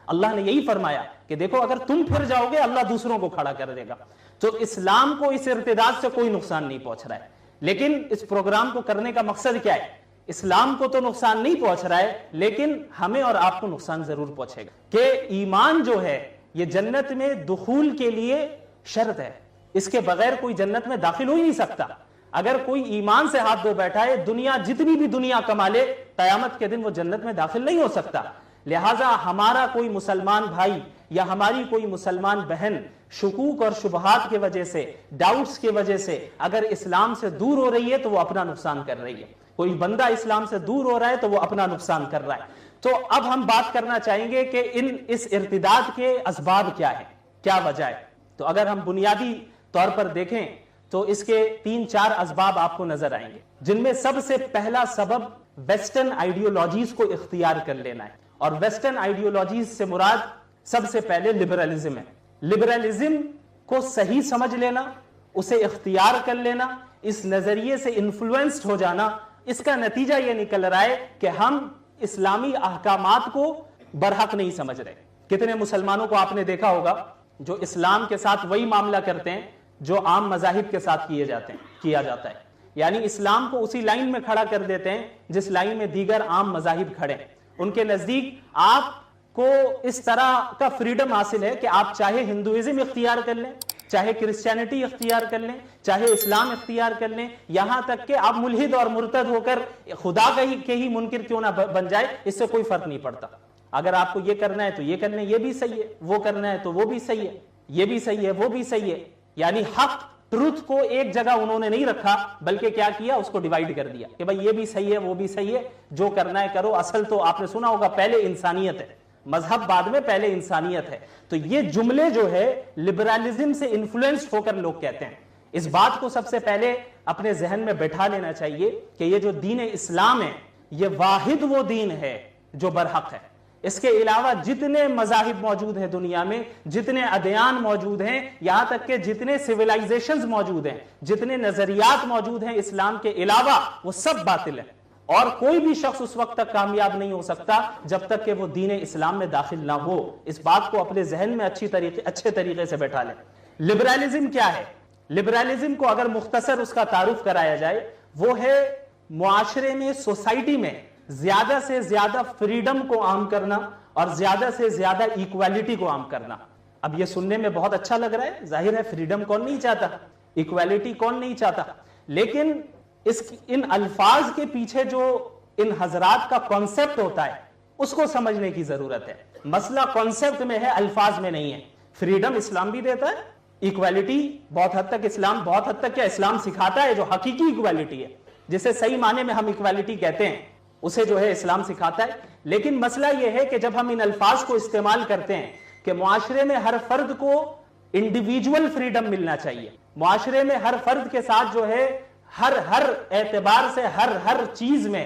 اللہ نے یہی فرمایا کہ دیکھو اگر تم پھر جاؤ گے اللہ دوسروں کو کھڑا کر دے گا. تو اسلام کو اس ارتداد سے کوئی نقصان نہیں پہنچ رہا ہے. لیکن اس پروگرام کو کرنے کا مقصد کیا ہے؟ اسلام کو تو نقصان نہیں پہنچ رہا ہے لیکن ہمیں اور آپ کو نقصان ضرور پہنچے گا کہ ایمان جو ہے یہ جنت میں دخول کے لیے شرط ہے. اس کے بغیر کوئی جنت میں داخل ہو ہی نہیں سکتا. اگر کوئی ایمان سے ہاتھ دھو بیٹھا ہے دنیا جتنی بھی دنیا کما لے قیامت کے دن وہ جنت میں داخل نہیں ہو سکتا. لہٰذا ہمارا کوئی مسلمان بھائی یا ہماری کوئی مسلمان بہن شکوک اور شبہات کی وجہ سے ڈاؤٹس کی وجہ سے اگر اسلام سے دور ہو رہی ہے تو وہ اپنا نقصان کر رہی ہے. کوئی بندہ اسلام سے دور ہو رہا ہے تو وہ اپنا نقصان کر رہا ہے. تو اب ہم بات کرنا چاہیں گے کہ اس ارتداد کے اسباب کیا ہے, کیا وجہ ہے. تو اگر ہم بنیادی طور پر دیکھیں تو اس کے 3-4 اسباب آپ کو نظر آئیں گے, جن میں سب سے پہلا سبب ویسٹرن آئیڈیولوجیز کو اختیار کر لینا ہے. اور ویسٹرن آئیڈیولوجیز سے مراد سب سے پہلے لبرلزم ہے. لبرلزم کو صحیح سمجھ لینا, اسے اختیار کر لینا, اس نظریے سے انفلوئنسڈ ہو جانا, اس کا نتیجہ یہ نکل رہا ہے کہ ہم اسلامی احکامات کو برحق نہیں سمجھ رہے. کتنے مسلمانوں کو آپ نے دیکھا ہوگا جو اسلام کے ساتھ وہی معاملہ کرتے ہیں جو عام مذاہب کے ساتھ کیا جاتا ہے. یعنی اسلام کو اسی لائن میں کھڑا کر دیتے ہیں جس لائن میں دیگر عام مذاہب کھڑے ہیں. ان کے نزدیک آپ کو اس طرح کا فریڈم حاصل ہے کہ آپ چاہے ہندوازم اختیار کر لیں, چاہے کرسچینٹی اختیار کر لیں, چاہے اسلام اختیار کر لیں, یہاں تک کہ آپ ملحد اور مرتد ہو کر خدا کے ہی منکر کیوں نہ بن جائے, اس سے کوئی فرق نہیں پڑتا. اگر آپ کو یہ کرنا ہے تو یہ کرنا ہے, یہ بھی صحیح ہے, وہ کرنا ہے تو وہ بھی صحیح ہے, یہ بھی صحیح ہے, وہ بھی صحیح ہے. یعنی حق ٹروتھ کو ایک جگہ انہوں نے نہیں رکھا بلکہ کیا کیا, اس کو ڈیوائیڈ کر دیا کہ بھائی یہ بھی صحیح ہے وہ بھی صحیح ہے, جو کرنا ہے کرو. اصل تو آپ نے سنا ہوگا پہلے انسانیت ہے, مذہب بعد میں, پہلے انسانیت ہے. تو یہ جملے جو ہے لبرلزم سے انفلوئنسڈ ہو کر لوگ کہتے ہیں. اس بات کو سب سے پہلے اپنے ذہن میں بیٹھا لینا چاہیے کہ یہ جو دین اسلام ہے یہ واحد وہ دین ہے جو برحق ہے. اس کے علاوہ جتنے مذاہب موجود ہیں دنیا میں, جتنے ادیان موجود ہیں, یہاں تک کہ جتنے سیولائزیشنز موجود ہیں, جتنے نظریات موجود ہیں اسلام کے علاوہ, وہ سب باطل ہیں. اور کوئی بھی شخص اس وقت تک کامیاب نہیں ہو سکتا جب تک کہ وہ دین اسلام میں داخل نہ ہو. اس بات کو اپنے ذہن میں اچھے طریقے سے بیٹھا لیں. لبرلزم کیا ہے؟ لبرلزم کو اگر مختصر اس کا تعارف کرایا جائے وہ ہے معاشرے میں, سوسائٹی میں زیادہ سے زیادہ فریڈم کو عام کرنا اور زیادہ سے زیادہ ایکویلٹی کو عام کرنا. اب یہ سننے میں بہت اچھا لگ رہا ہے, ظاہر ہے فریڈم کون نہیں چاہتا, ایکویلٹی کون نہیں چاہتا, لیکن ان الفاظ کے پیچھے جو ان حضرات کا کانسیپٹ ہوتا ہے اس کو سمجھنے کی ضرورت ہے. مسئلہ کانسیپٹ میں ہے, الفاظ میں نہیں ہے. فریڈم اسلام بھی دیتا ہے, ایکویلٹی بہت حد تک بہت حد تک کیا اسلام سکھاتا ہے, جو حقیقی ایکویلٹی ہے جسے صحیح معنی میں ہم ایکویلٹی کہتے ہیں اسے جو ہے اسلام سکھاتا ہے. لیکن مسئلہ یہ ہے کہ جب ہم ان الفاظ کو استعمال کرتے ہیں کہ معاشرے میں ہر فرد کو انڈیویجول فریڈم ملنا چاہیے, معاشرے میں ہر فرد کے ساتھ جو ہے ہر اعتبار سے ہر چیز میں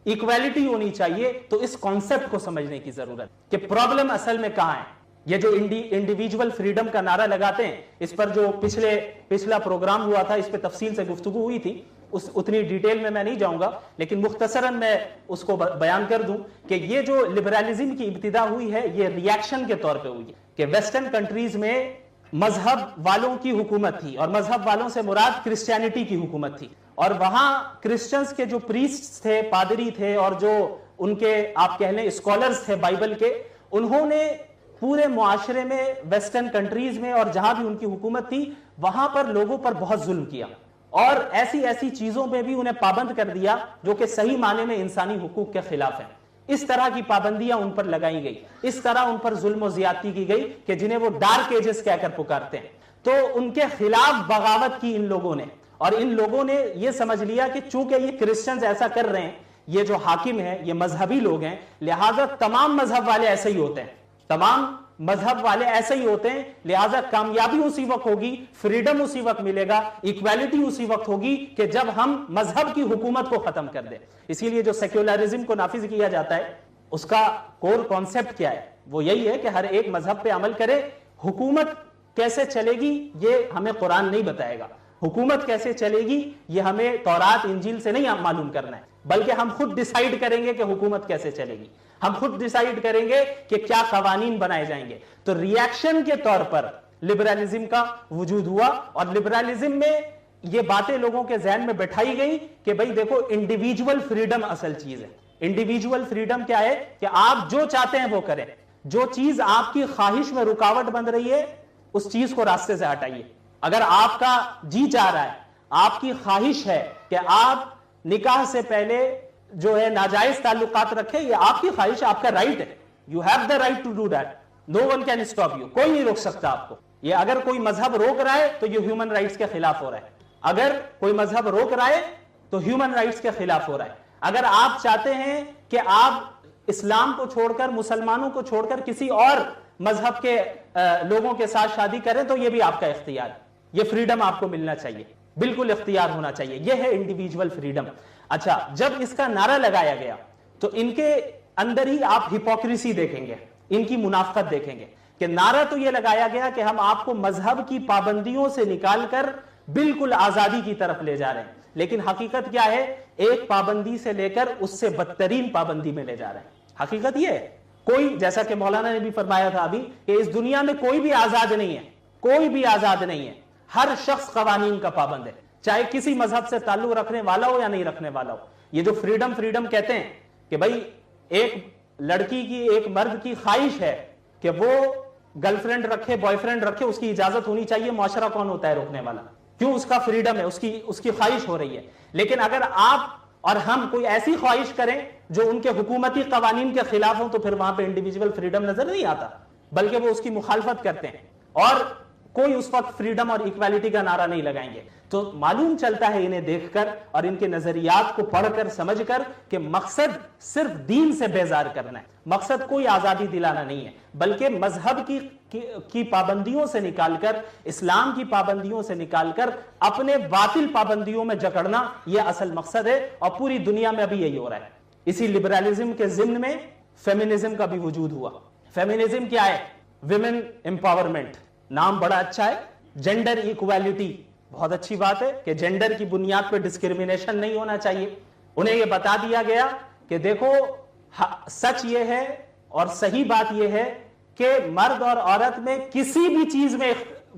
ایکویلٹی ہونی چاہیے, تو اس کانسیپٹ کو سمجھنے کی ضرورت کہ پرابلم اصل میں کہاں ہے. یہ جو انڈیویجول فریڈم کا نعرہ لگاتے ہیں, اس پر جو پچھلا پروگرام ہوا تھا اس پہ تفصیل سے گفتگو ہوئی تھی, اتنی ڈیٹیل میں نہیں جاؤں گا, لیکن مختصراً میں اس کو بیان کر دوں کہ یہ جو لبرلزم کی ابتدا ہوئی ہے یہ ریاکشن کے طور پہ ہوئی ہے کہ ویسٹرن کنٹریز میں مذہب والوں کی حکومت تھی, اور مذہب والوں سے مراد کرسچینٹی کی حکومت تھی, اور وہاں کرسچنز کے جو پریسٹ تھے, پادری تھے, اور جو ان کے آپ کہہ لیں اسکالرز تھے بائبل کے, انہوں نے پورے معاشرے میں ویسٹرن کنٹریز میں اور جہاں بھی ان کی حکومت تھی وہاں پر لوگوں پر بہت ظلم کیا, اور ایسی چیزوں میں بھی انہیں پابند کر دیا جو کہ صحیح معنی میں انسانی حقوق کے خلاف ہیں. اس طرح کی پابندیاں ان پر لگائی گئی, اس طرح ان پر ظلم و زیادتی کی گئی کہ جنہیں وہ ڈارک ایجز کہہ کر پکارتے ہیں. تو ان کے خلاف بغاوت کی ان لوگوں نے, اور ان لوگوں نے یہ سمجھ لیا کہ چونکہ یہ کرسچنز ایسا کر رہے ہیں, یہ جو حاکم ہیں یہ مذہبی لوگ ہیں, لہٰذا تمام مذہب والے ایسے ہی ہوتے ہیں, تمام مذہب والے ایسے ہی ہوتے ہیں, لہٰذا کامیابی اسی وقت ہوگی, فریڈم اسی وقت ملے گا, ایکویلٹی اسی وقت ہوگی کہ جب ہم مذہب کی حکومت کو ختم کر دیں. اسی لیے جو سیکولرزم کو نافذ کیا جاتا ہے اس کا کور کانسیپٹ کیا ہے, وہ یہی ہے کہ ہر ایک مذہب پہ عمل کرے. حکومت کیسے چلے گی یہ ہمیں قرآن نہیں بتائے گا, حکومت کیسے چلے گی یہ ہمیں تورات انجیل سے نہیں معلوم کرنا ہے, بلکہ ہم خود ڈیسائیڈ کریں گے کہ حکومت کیسے چلے گی. ہم خود ڈیسائیڈ کریں گے کہ کیا قوانین بنائے جائیں گے. تو ریئیکشن کے طور پر لبرلزم کا وجود ہوا, اور لبرلزم میں یہ باتیں لوگوں کے ذہن میں بٹھائی گئی کہ بھئی دیکھو انڈیویجول فریڈم اصل چیز ہے. انڈیویجول فریڈم کیا ہے کہ آپ جو چاہتے ہیں وہ کریں, جو چیز آپ کی خواہش میں رکاوٹ بن رہی ہے اس چیز کو راستے سے ہٹائیے. اگر آپ کا جی چاہ رہا ہے, آپ کی خواہش ہے کہ آپ نکاح سے پہلے جو ہے ناجائز تعلقات رکھیں, یہ آپ کی خواہش ہے, آپ کا رائٹ ہے. You have the right to do that, no one can stop you, کوئی نہیں روک سکتا آپ کو. یہ اگر کوئی مذہب روک رہا ہے تو یہ ہیومن رائٹس کے خلاف ہو رہا ہے. اگر کوئی مذہب روک رہا ہے تو ہیومن رائٹس کے خلاف ہو رہا ہے. اگر آپ چاہتے ہیں کہ آپ اسلام کو چھوڑ کر, مسلمانوں کو چھوڑ کر کسی اور مذہب کے لوگوں کے ساتھ شادی کریں تو یہ بھی آپ کا اختیار ہے. یہ فریڈم آپ کو ملنا چاہیے, بالکل اختیار ہونا چاہیے. یہ ہے انڈیویجول فریڈم. اچھا, جب اس کا نعرہ لگایا گیا تو ان کے اندر ہی آپ ہپوکریسی دیکھیں گے, ان کی منافقت دیکھیں گے کہ نعرہ تو یہ لگایا گیا کہ ہم آپ کو مذہب کی پابندیوں سے نکال کر بالکل آزادی کی طرف لے جا رہے ہیں, لیکن حقیقت کیا ہے, ایک پابندی سے لے کر اس سے بدترین پابندی میں لے جا رہے ہیں. حقیقت یہ ہے, کوئی, جیسا کہ مولانا نے بھی فرمایا تھا ابھی, کہ اس دنیا میں کوئی بھی آزاد نہیں ہے, کوئی بھی آزاد نہیں ہے. ہر شخص قوانین کا پابند ہے, چاہے کسی مذہب سے تعلق رکھنے والا ہو یا نہیں رکھنے والا ہو. یہ جو فریڈم کہتے ہیں کہ بھائی ایک لڑکی کی, ایک مرد کی خواہش ہے کہ وہ گرل فرینڈ رکھے, بوائے فرینڈ رکھے, اس کی اجازت ہونی چاہیے. معاشرہ کون ہوتا ہے روکنے والا؟ کیوں؟ اس کا فریڈم ہے, اس کی خواہش ہو رہی ہے. لیکن اگر آپ اور ہم کوئی ایسی خواہش کریں جو ان کے حکومتی قوانین کے خلاف ہوں تو پھر وہاں پہ انڈیویجول فریڈم نظر نہیں آتا, بلکہ وہ اس کی مخالفت کرتے ہیں, اور کوئی اس وقت فریڈم اور ایکویلٹی کا نعرہ نہیں لگائیں گے. تو معلوم چلتا ہے انہیں دیکھ کر اور ان کے نظریات کو پڑھ کر, سمجھ کر, کہ مقصد صرف دین سے بیزار کرنا ہے. مقصد کوئی آزادی دلانا نہیں ہے, بلکہ مذہب کی پابندیوں سے نکال کر, اسلام کی پابندیوں سے نکال کر اپنے باطل پابندیوں میں جکڑنا, یہ اصل مقصد ہے. اور پوری دنیا میں ابھی یہی ہو رہا ہے. اسی لبرلزم کے ضمن میں فیمنزم کا بھی وجود ہوا. فیمنزم کیا ہے؟ Women empowerment. نام بڑا اچھا ہے. جینڈر ایکویلٹی, بہت اچھی بات ہے کہ جینڈر کی بنیاد پہ ڈسکریمنیشن نہیں ہونا چاہیے. انہیں یہ بتا دیا گیا کہ دیکھو سچ یہ ہے اور صحیح بات یہ ہے کہ مرد اور عورت میں کسی بھی چیز میں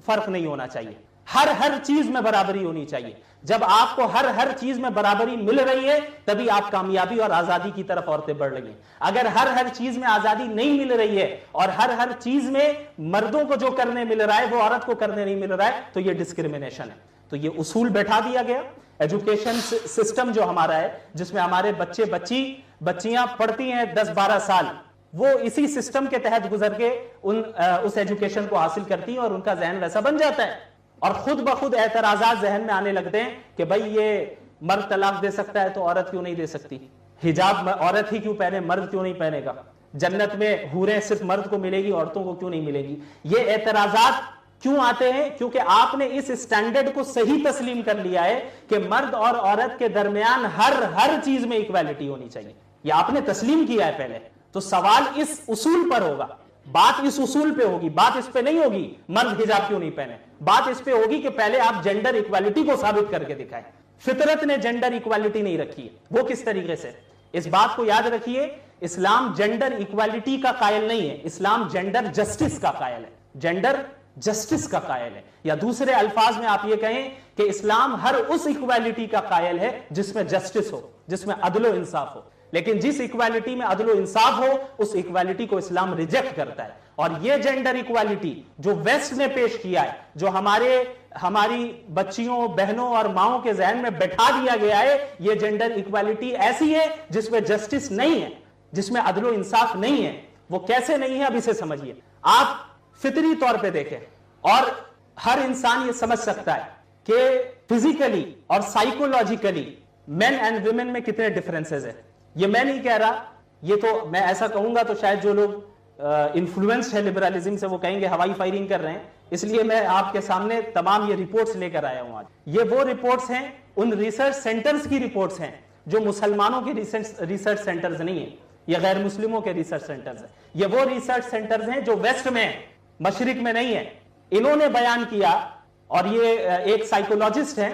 فرق نہیں ہونا چاہیے, ہر چیز میں برابری ہونی چاہیے. جب آپ کو ہر چیز میں برابری مل رہی ہے تبھی آپ کامیابی اور آزادی کی طرف عورتیں بڑھ رہی ہیں. اگر ہر چیز میں آزادی نہیں مل رہی ہے اور ہر چیز میں مردوں کو جو کرنے مل رہا ہے وہ عورت کو کرنے نہیں مل رہا ہے تو یہ ڈسکریمنیشن ہے. تو یہ اصول بیٹھا دیا گیا. ایجوکیشن سسٹم جو ہمارا ہے, جس میں ہمارے بچیاں پڑھتی ہیں 10-12 سال, وہ اسی سسٹم کے تحت گزر کے اس ایجوکیشن کو حاصل کرتی ہیں اور ان کا ذہن ویسا بن جاتا ہے. اور خود بخود اعتراضات ذہن میں آنے لگتے ہیں کہ بھائی یہ مرد طلاق دے سکتا ہے تو عورت کیوں نہیں دے سکتی, حجاب عورت ہی کیوں پہنے, مرد کیوں نہیں پہنے گا, جنت میں حوریں صرف مرد کو ملے گی, عورتوں کو کیوں نہیں ملے گی. یہ اعتراضات کیوں آتے ہیں؟ کیونکہ آپ نے اس اسٹینڈرڈ کو صحیح تسلیم کر لیا ہے کہ مرد اور عورت کے درمیان ہر چیز میں ایکویلٹی ہونی چاہیے. یہ آپ نے تسلیم کیا ہے پہلے. تو سوال اس اصول پر ہوگا, بات اس اصول پہ ہوگی, بات اس پہ نہیں ہوگی مرد حجاب کیوں نہیں پہنے. بات اس پہ ہوگی کہ پہلے آپ جینڈر ایکویلٹی کو ثابت کر کے دکھائیں. فطرت نے جینڈر ایکویلٹی نہیں رکھی ہے, وہ کس طریقے سے؟ اس بات کو یاد رکھیے, اسلام جینڈر ایکویلٹی کا قائل نہیں ہے, اسلام جینڈر جسٹس کا قائل ہے. جینڈر جسٹس کا قائل ہے, یا دوسرے الفاظ میں آپ یہ کہیں کہ اسلام ہر اس ایکویلٹی کا قائل ہے جس میں جسٹس ہو, جس میں عدل و انصاف ہو. لیکن جس ایکویلٹی میں عدل و انصاف ہو اس ایکویلٹی کو اسلام ریجیکٹ کرتا ہے. اور یہ جینڈر ایکویلٹی جو ویسٹ نے پیش کیا ہے, جو ہماری بچیوں, بہنوں اور ماؤں کے ذہن میں بٹھا دیا گیا ہے, یہ جینڈر ایکویلٹی ایسی ہے جس میں جسٹس نہیں ہے, جس میں عدل و انصاف نہیں ہے. وہ کیسے نہیں ہے اب اسے سمجھیے. آپ فطری طور پہ دیکھیں, اور ہر انسان یہ سمجھ سکتا ہے کہ فزیکلی اور سائیکولوجیکلی مین اینڈ ویمن میں کتنے ڈفرینسز ہیں. یہ میں نہیں کہہ رہا, یہ تو میں ایسا کہوں گا تو شاید جو لوگ انفلوئنس ہے لبرلزم سے وہ کہیں گے ہوائی فائرنگ کر رہے ہیں, اس لیے میں آپ کے سامنے تمام یہ رپورٹس لے کر آیا ہوں آج. یہ وہ رپورٹس ہیں, ان ریسرچ سینٹرز کی رپورٹس ہیں جو مسلمانوں کے ریسرچ سینٹرز نہیں ہیں, یہ غیر مسلموں کے ریسرچ سینٹرز ہیں. یہ وہ ریسرچ سینٹرز ہیں جو ویسٹ میں, مشرق میں نہیں ہے. انہوں نے بیان کیا, اور یہ ایک سائیکولوجسٹ ہیں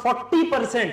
40%,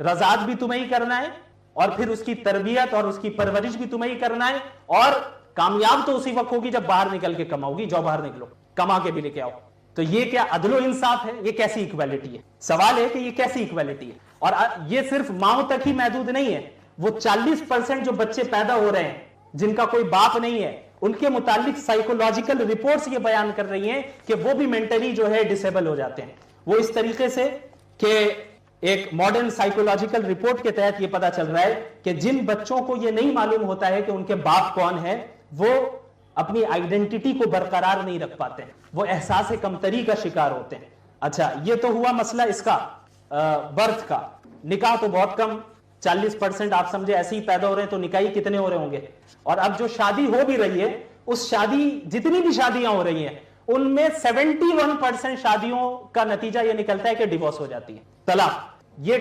رضاعت بھی تمہیں ہی کرنا ہے اور پھر اس کی تربیت اور اس کی پرورش بھی تمہیں ہی کرنا ہے, اور کامیاب تو اسی وقت ہوگی جب باہر نکل کے کماؤ گی. جاؤ باہر نکلو, کما کے بھی لے کے آؤ. تو یہ کیا عدل و انصاف ہے؟ یہ کیسی ایکویلٹی ہے؟ سوال ہے کہ یہ کیسی ایکویلٹی ہے؟ اور یہ صرف ماؤں تک ہی محدود نہیں ہے. وہ 40% جو بچے پیدا ہو رہے ہیں جن کا کوئی باپ نہیں ہے, ان کے متعلق سائیکولوجیکل رپورٹس یہ بیان کر رہی ہیں کہ وہ بھی مینٹلی جو ہے ڈسیبل ہو جاتے ہیں. وہ اس طریقے سے کہ ایک ماڈرن سائیکولوجیکل رپورٹ کے تحت یہ پتا چل رہا ہے کہ جن بچوں کو یہ نہیں معلوم ہوتا ہے کہ ان کے باپ کون ہے, وہ اپنی آئیڈینٹی کو برقرار نہیں رکھ پاتے ہیں, وہ احساس کمتری کا شکار ہوتے ہیں. اچھا, یہ تو ہوا مسئلہ اس کا برتھ کا. نکاح تو بہت کم, 40% آپ سمجھے ایسے ہی پیدا ہو رہے ہیں, تو نکاحی کتنے ہو رہے ہوں گے؟ اور اب جو شادی ہو بھی رہی ہے, اس شادی جتنی بھی شادیاں ہو رہی ہیں ان میں 71% شادیوں کا نتیجہ یہ نکلتا ہے کہ ڈیورس ہو جاتی ہے, طلاق. یہ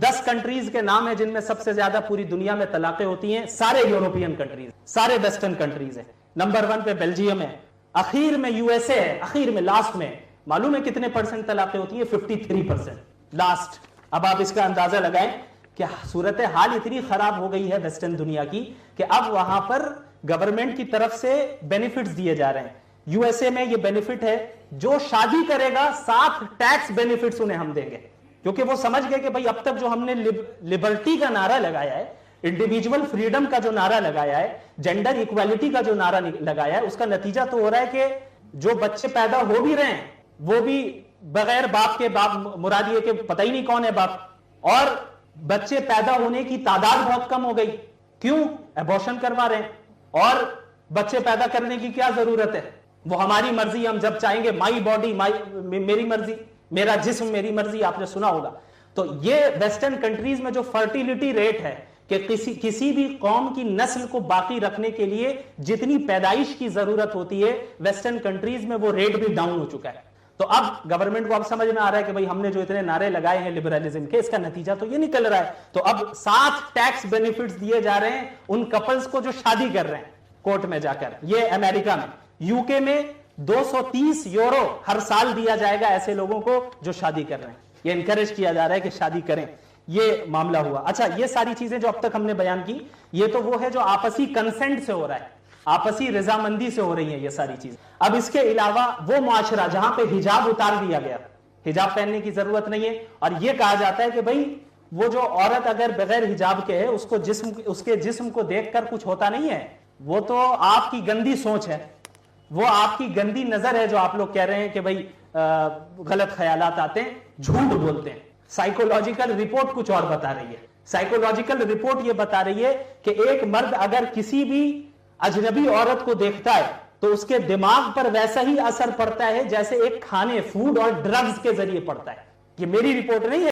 10 کنٹریز کے نام ہیں جن میں سب سے زیادہ پوری دنیا میں طلاقیں ہوتی ہیں. سارے یورپین کنٹریز, سارے ویسٹرن کنٹریز ہیں. نمبر 1 پہ بیلجیم ہے, اخیر میں یو ایس اے ہے, اخیر میں لاسٹ میں معلوم ہے کتنے پرسنٹ طلاقیں ہوتی ہیں؟ 53% لاسٹ. اب آپ اس کا اندازہ لگائیں کہ صورتحال اتنی خراب ہو گئی ہے ویسٹرن دنیا کی کہ اب وہاں پر گورنمنٹ کی طرف سے بینیفٹس دیے جا رہے ہیں. یو ایس اے میں یہ بینیفٹ ہے, جو شادی کرے گا 7 ٹیکس بینیفٹس انہیں ہم دیں گے, کیونکہ وہ سمجھ گئے کہ بھئی اب تک جو ہم نے لبرٹی کا نعرہ لگایا ہے, انڈیویجول فریڈم کا جو نعرہ لگایا ہے, جینڈر ایکویلٹی کا جو نعرہ لگایا ہے, اس کا نتیجہ تو ہو رہا ہے کہ جو بچے پیدا ہو بھی رہے ہیں وہ بھی بغیر باپ کے, باپ مراد یہ کہ پتہ ہی نہیں کون ہے باپ, اور بچے پیدا ہونے کی تعداد بہت کم ہو گئی. کیوں؟ ایبورشن کروا رہے ہیں. اور بچے پیدا کرنے کی کیا ضرورت ہے؟ وہ ہماری مرضی, ہم جب چاہیں گے, مائی باڈی میری مرضی, میرا جسم میری مرضی, آپ نے سنا ہوگا. تو یہ ویسٹرن کنٹریز میں جو فرٹیلٹی ریٹ ہے کہ کسی بھی قوم کی نسل کو باقی رکھنے کے لیے جتنی پیدائش کی ضرورت ہوتی ہے, ویسٹرن کنٹریز میں وہ ریٹ بھی ڈاؤن ہو چکا ہے. تو اب گورنمنٹ کو اب سمجھ میں آ رہا ہے کہ بھئی ہم نے جو اتنے نعرے لگائے ہیں لبرلزم کے, اس کا نتیجہ تو یہ نکل رہا ہے. تو اب 7 ٹیکس بینیفٹس دیے جا رہے ہیں ان کپلز کو جو شادی کر رہے ہیں کورٹ میں جا کر. یہ امریکہ میں. یو کے میں 230 یورو ہر سال دیا جائے گا ایسے لوگوں کو جو شادی کر رہے ہیں. یہ انکریج کیا جا رہا ہے کہ شادی کریں. یہ معاملہ ہوا. اچھا, یہ ساری چیزیں جو اب تک ہم نے بیان کی, یہ تو وہ ہے جو آپسی کنسنٹ سے ہو رہا ہے, آپسی رضامندی سے ہو رہی ہیں یہ ساری چیزیں. اب اس کے علاوہ وہ معاشرہ جہاں پہ حجاب اتار دیا گیا, حجاب پہننے کی ضرورت نہیں ہے, اور یہ کہا جاتا ہے کہ بھئی وہ جو عورت اگر بغیر حجاب کے ہے, اس کے جسم کو دیکھ کر کچھ ہوتا نہیں ہے, وہ تو آپ کی گندی سوچ ہے, وہ آپ کی گندی نظر ہے جو آپ لوگ کہہ رہے ہیں کہ بھئی غلط خیالات آتے ہیں, جھوٹ بولتے ہیں. سائیکولوجیکل رپورٹ کچھ اور بتا رہی ہے. سائیکولوجیکل رپورٹ یہ بتا رہی ہے کہ ایک مرد اگر کسی بھی اجنبی عورت کو دیکھتا ہے تو اس کے دماغ پر ویسا ہی اثر پڑتا ہے جیسے ایک کھانے, فوڈ اور ڈرگز کے ذریعے پڑتا ہے. یہ میری رپورٹ نہیں ہے.